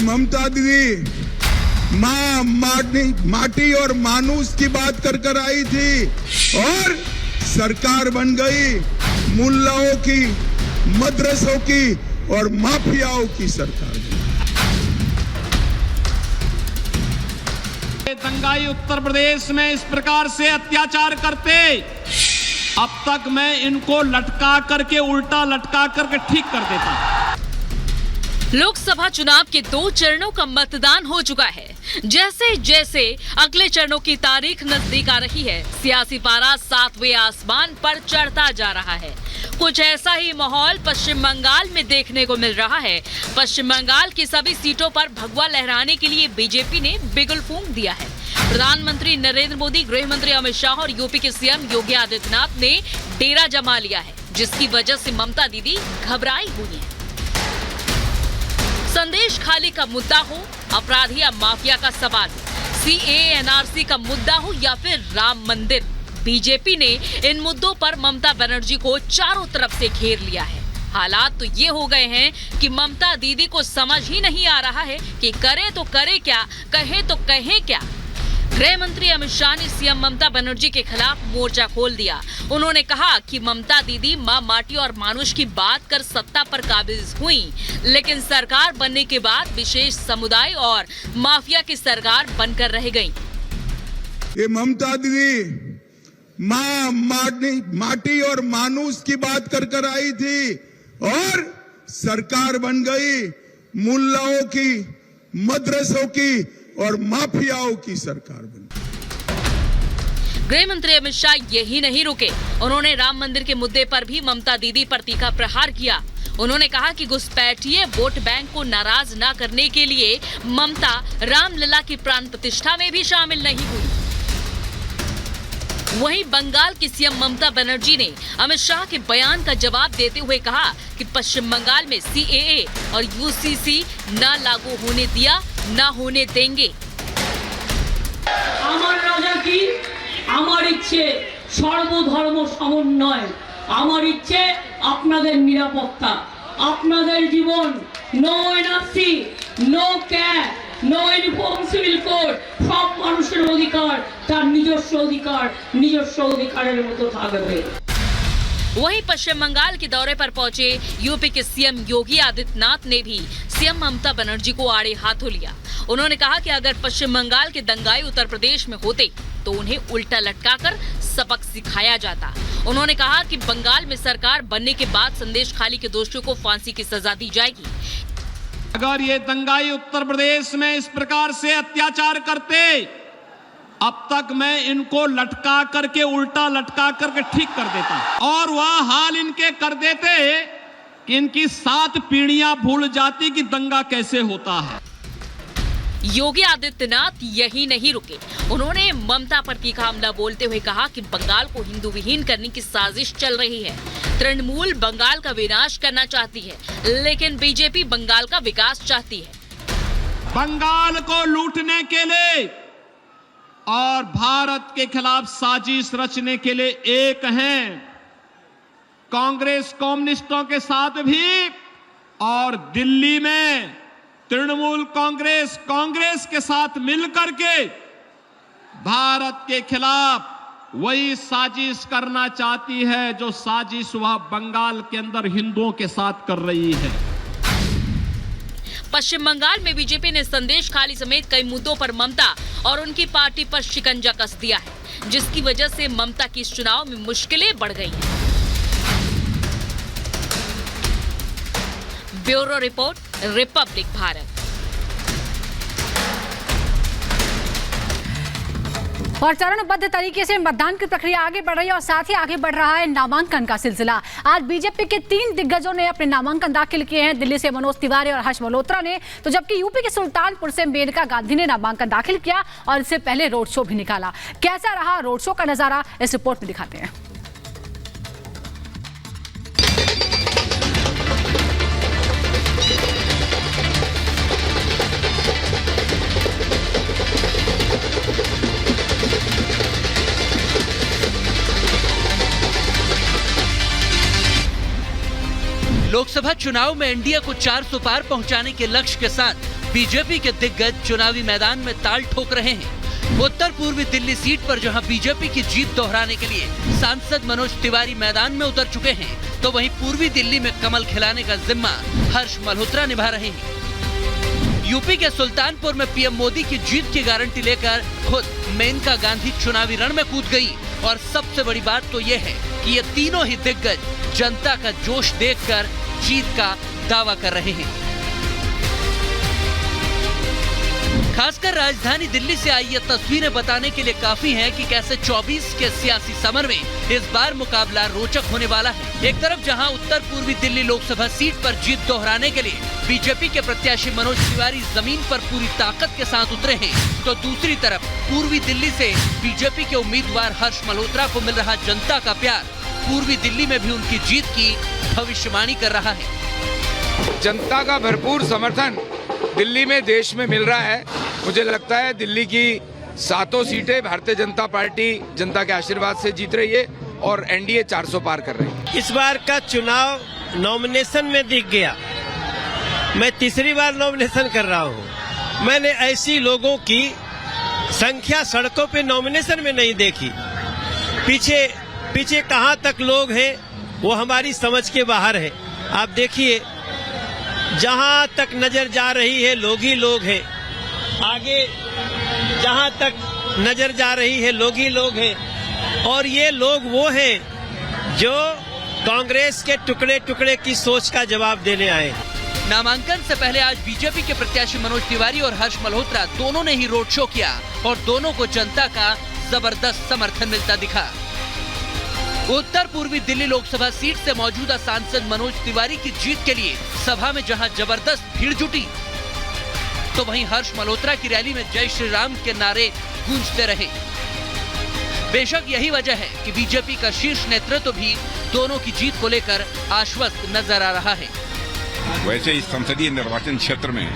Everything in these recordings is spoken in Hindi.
ममता दीदी माटी और मानुष की बात कर आई थी और सरकार बन गई मुल्लाओं की, मदरसों की और माफियाओं की सरकार। दंगाई उत्तर प्रदेश में इस प्रकार से अत्याचार करते, अब तक मैं इनको लटका करके, उल्टा लटका करके ठीक कर देता। लोकसभा चुनाव के 2 चरणों का मतदान हो चुका है। जैसे जैसे अगले चरणों की तारीख नजदीक आ रही है, सियासी पारा 7वें आसमान पर चढ़ता जा रहा है। कुछ ऐसा ही माहौल पश्चिम बंगाल में देखने को मिल रहा है। पश्चिम बंगाल की सभी सीटों पर भगवा लहराने के लिए बीजेपी ने बिगुल फूंक दिया है। प्रधानमंत्री नरेंद्र मोदी, गृह मंत्री अमित शाह और यूपी के सीएम योगी आदित्यनाथ ने डेरा जमा लिया है, जिसकी वजह से ममता दीदी घबराई हुई है। संदेश खाली का मुद्दा हो, अपराधी या माफिया का सवाल हो, सीएए एनआरसी का मुद्दा हो या फिर राम मंदिर, बीजेपी ने इन मुद्दों पर ममता बनर्जी को चारों तरफ से घेर लिया है। हालात तो ये हो गए हैं कि ममता दीदी को समझ ही नहीं आ रहा है कि करे तो करे क्या, कहे तो कहे क्या। गृह मंत्री अमित शाह ने सीएम ममता बनर्जी के खिलाफ मोर्चा खोल दिया। उन्होंने कहा कि ममता दीदी मां माटी और मानुष की बात कर सत्ता पर काबिज हुई, लेकिन सरकार बनने के बाद विशेष समुदाय और माफिया की सरकार बनकर रह गई। ये ममता दीदी माटी और मानुष की बात कर आई थी और सरकार बन गई मुल्लाओं की, मदरसों की और माफियाओं की सरकार बनी। गृह मंत्री अमित शाह यही नहीं रुके, उन्होंने राम मंदिर के मुद्दे पर भी ममता दीदी पर तीखा प्रहार किया। उन्होंने कहा कि घुसपैठिए वोट बैंक को नाराज न करने के लिए ममता रामलला की प्राण प्रतिष्ठा में भी शामिल नहीं हुई। वहीं बंगाल की सीएम ममता बनर्जी ने अमित शाह के बयान का जवाब देते हुए कहा कि पश्चिम बंगाल में सीएए और यूसीसी न लागू होने दिया, न होने देंगे। আমার রাজা কি, আমার ইচ্ছে সর্বধর্ম সমন্বয়, আমার ইচ্ছে আপনাদের নিরাপত্তা, আপনাদের জীবন, no NRC, no CAT, no uniform civil code, সব মানুষের অধিকার তার নিজস্ব অধিকারের মতো থাকবে। वहीं पश्चिम बंगाल के दौरे पर पहुंचे यूपी के सीएम योगी आदित्यनाथ ने भी सीएम ममता बनर्जी को आड़े हाथों लिया। उन्होंने कहा कि अगर पश्चिम बंगाल के दंगाई उत्तर प्रदेश में होते तो उन्हें उल्टा लटकाकर सबक सिखाया जाता। उन्होंने कहा कि बंगाल में सरकार बनने के बाद संदेश खाली के दोषियों को फांसी की सजा दी जाएगी। अगर ये दंगाई उत्तर प्रदेश में इस प्रकार से अत्याचार करते, अब तक मैं इनको लटका करके, उल्टा लटका करके ठीक कर देता और वह हाल इनके कर देते कि इनकी 7 पीढ़ियां भूल जाती कि दंगा कैसे होता है। योगी आदित्यनाथ यही नहीं रुके, उन्होंने ममता पर तीखा हमला बोलते हुए कहा कि बंगाल को हिंदू विहीन करने की साजिश चल रही है। तृणमूल बंगाल का विनाश करना चाहती है, लेकिन बीजेपी बंगाल का विकास चाहती है। बंगाल को लूटने के लिए और भारत के खिलाफ साजिश रचने के लिए एक हैं कांग्रेस कम्युनिस्टों के साथ भी, और दिल्ली में तृणमूल कांग्रेस के साथ मिलकर के भारत के खिलाफ वही साजिश करना चाहती है जो साजिश वह बंगाल के अंदर हिंदुओं के साथ कर रही है। पश्चिम बंगाल में बीजेपी ने संदेश खाली समेत कई मुद्दों पर ममता और उनकी पार्टी पर शिकंजा कस दिया है, जिसकी वजह से ममता की इस चुनाव में मुश्किलें बढ़ गई हैं। Bureau report, Republic Bharat. और चरणबद्ध तरीके से मतदान की प्रक्रिया आगे बढ़ रही है और साथ ही आगे बढ़ रहा है नामांकन का सिलसिला। आज बीजेपी के 3 दिग्गजों ने अपने नामांकन दाखिल किए हैं। दिल्ली से मनोज तिवारी और हर्ष मल्होत्रा ने, तो जबकि यूपी के सुल्तानपुर से मेनका गांधी ने नामांकन दाखिल किया और इससे पहले रोड शो भी निकाला। कैसा रहा रोड शो का नजारा, इस रिपोर्ट में दिखाते हैं। लोकसभा चुनाव में एनडीए को 400 पार पहुंचाने के लक्ष्य के साथ बीजेपी के दिग्गज चुनावी मैदान में ताल ठोक रहे हैं। उत्तर पूर्वी दिल्ली सीट पर जहां बीजेपी की जीत दोहराने के लिए सांसद मनोज तिवारी मैदान में उतर चुके हैं, तो वहीं पूर्वी दिल्ली में कमल खिलाने का जिम्मा हर्ष मल्होत्रा निभा रहे हैं। यूपी के सुल्तानपुर में पीएम मोदी की जीत की गारंटी लेकर खुद मेनका गांधी चुनावी रण में कूद गई। और सबसे बड़ी बात तो ये है कि ये तीनों ही दिग्गज जनता का जोश देखकर जीत का दावा कर रहे हैं। खासकर राजधानी दिल्ली से आई ये तस्वीरें बताने के लिए काफी हैं कि कैसे 24 के सियासी समर में इस बार मुकाबला रोचक होने वाला है। एक तरफ जहां उत्तर पूर्वी दिल्ली लोकसभा सीट पर जीत दोहराने के लिए बीजेपी के प्रत्याशी मनोज तिवारी जमीन पर पूरी ताकत के साथ उतरे हैं, तो दूसरी तरफ पूर्वी दिल्ली से बीजेपी के उम्मीदवार हर्ष मल्होत्रा को मिल रहा जनता का प्यार पूर्वी दिल्ली में भी उनकी जीत की भविष्यवाणी कर रहा है। जनता का भरपूर समर्थन दिल्ली में देश में मिल रहा है। मुझे लगता है दिल्ली की 7 सीटें भारतीय जनता पार्टी जनता के आशीर्वाद से जीत रही है और एनडीए 400 पार कर रही है। इस बार का चुनाव नॉमिनेशन में दिख गया। मैं तीसरी बार नॉमिनेशन कर रहा हूँ। मैंने ऐसी लोगों की संख्या सड़कों पे नॉमिनेशन में नहीं देखी। पीछे कहाँ तक लोग हैं वो हमारी समझ के बाहर है। आप देखिए, जहां तक नजर जा रही है लोग ही लोग हैं। आगे जहां तक नजर जा रही है लोग ही लोग हैं। और ये लोग वो हैं जो कांग्रेस के टुकड़े टुकड़े की सोच का जवाब देने आए। नामांकन से पहले आज बीजेपी के प्रत्याशी मनोज तिवारी और हर्ष मल्होत्रा दोनों ने ही रोड शो किया और दोनों को जनता का जबरदस्त समर्थन मिलता दिखा। उत्तर पूर्वी दिल्ली लोकसभा सीट से मौजूदा सांसद मनोज तिवारी की जीत के लिए सभा में जहां जबरदस्त भीड़ जुटी, तो वहीं हर्ष मल्होत्रा की रैली में जय श्री राम के नारे गूंजते रहे। बेशक यही वजह है कि बीजेपी का शीर्ष नेतृत्व भी दोनों की जीत को लेकर आश्वस्त नजर आ रहा है। वैसे इस संसदीय निर्वाचन क्षेत्र में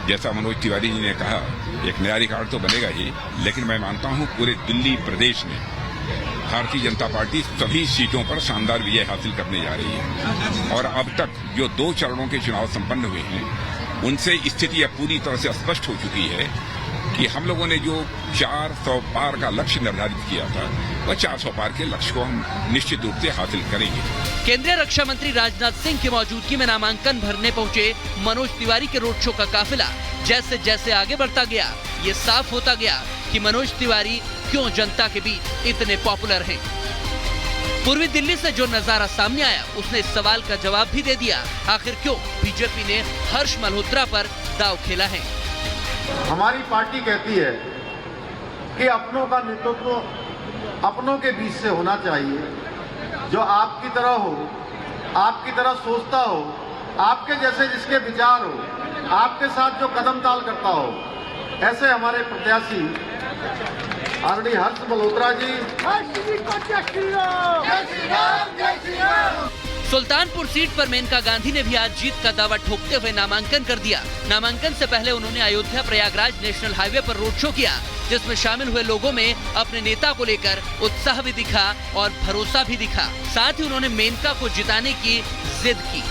जैसा मनोज तिवारी जी ने कहा, एक नया रिकॉर्ड तो बनेगा ही, लेकिन मैं मानता हूं पूरे दिल्ली प्रदेश में भारतीय जनता पार्टी सभी सीटों पर शानदार विजय हासिल करने जा रही है। और अब तक जो 2 चरणों के चुनाव संपन्न हुए हैं, उनसे स्थिति अब पूरी तरह से स्पष्ट हो चुकी है कि हम लोगों ने जो 400 पार का लक्ष्य निर्धारित किया था, वह 400 पार के लक्ष्य को हम निश्चित रूप से हासिल करेंगे। केंद्रीय रक्षा मंत्री राजनाथ सिंह की मौजूदगी में नामांकन भरने पहुंचे मनोज तिवारी के रोड शो का काफिला जैसे जैसे आगे बढ़ता गया, ये साफ होता गया कि मनोज तिवारी क्यों जनता के बीच इतने पॉपुलर हैं। पूर्वी दिल्ली से जो नजारा सामने आया, उसने इस सवाल का जवाब भी दे दिया, आखिर क्यों बीजेपी ने हर्ष मल्होत्रा पर दांव खेला है। हमारी पार्टी कहती है कि अपनों का नेतृत्व अपनों के बीच से होना चाहिए, जो आपकी तरह हो, आपकी तरह सोचता हो, आपके जैसे जिसके विचार हो, आपके साथ जो कदम ताल करता हो, ऐसे हमारे प्रत्याशी आदरणीय हर्ष मल्होत्रा जी। सुल्तानपुर सीट पर मेनका गांधी ने भी आज जीत का दावा ठोकते हुए नामांकन कर दिया। नामांकन से पहले उन्होंने अयोध्या प्रयागराज नेशनल हाईवे पर रोड शो किया, जिसमें शामिल हुए लोगों में अपने नेता को लेकर उत्साह भी दिखा और भरोसा भी दिखा। साथ ही उन्होंने मेनका को जिताने की जिद की।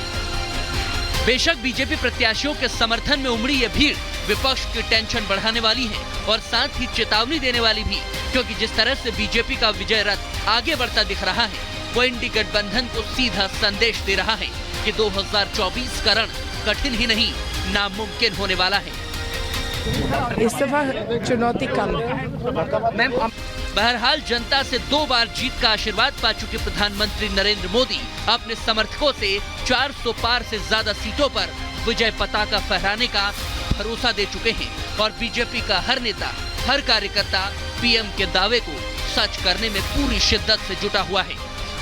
बेशक बीजेपी प्रत्याशियों के समर्थन में उमड़ी ये भीड़ विपक्ष की टेंशन बढ़ाने वाली है और साथ ही चेतावनी देने वाली भी, क्योंकि जिस तरह से बीजेपी का विजय रथ आगे बढ़ता दिख रहा है, वो इंडी गठबंधन को सीधा संदेश दे रहा है कि 2024 का रण कठिन ही नहीं नामुमकिन होने वाला है। इस दफा चुनौती कम है। बहरहाल जनता से 2 बार जीत का आशीर्वाद पा चुके प्रधानमंत्री नरेंद्र मोदी अपने समर्थकों से 400 पार से ज्यादा सीटों पर विजय पताका फहराने का भरोसा दे चुके हैं और बीजेपी का हर नेता, हर कार्यकर्ता पीएम के दावे को सच करने में पूरी शिद्दत से जुटा हुआ है।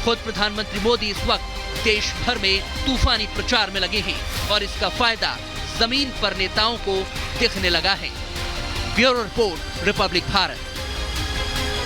खुद प्रधानमंत्री मोदी इस वक्त देश भर में तूफानी प्रचार में लगे हैं और इसका फायदा जमीन पर नेताओं को दिखने लगा है। Bureau report, Republic Bharat.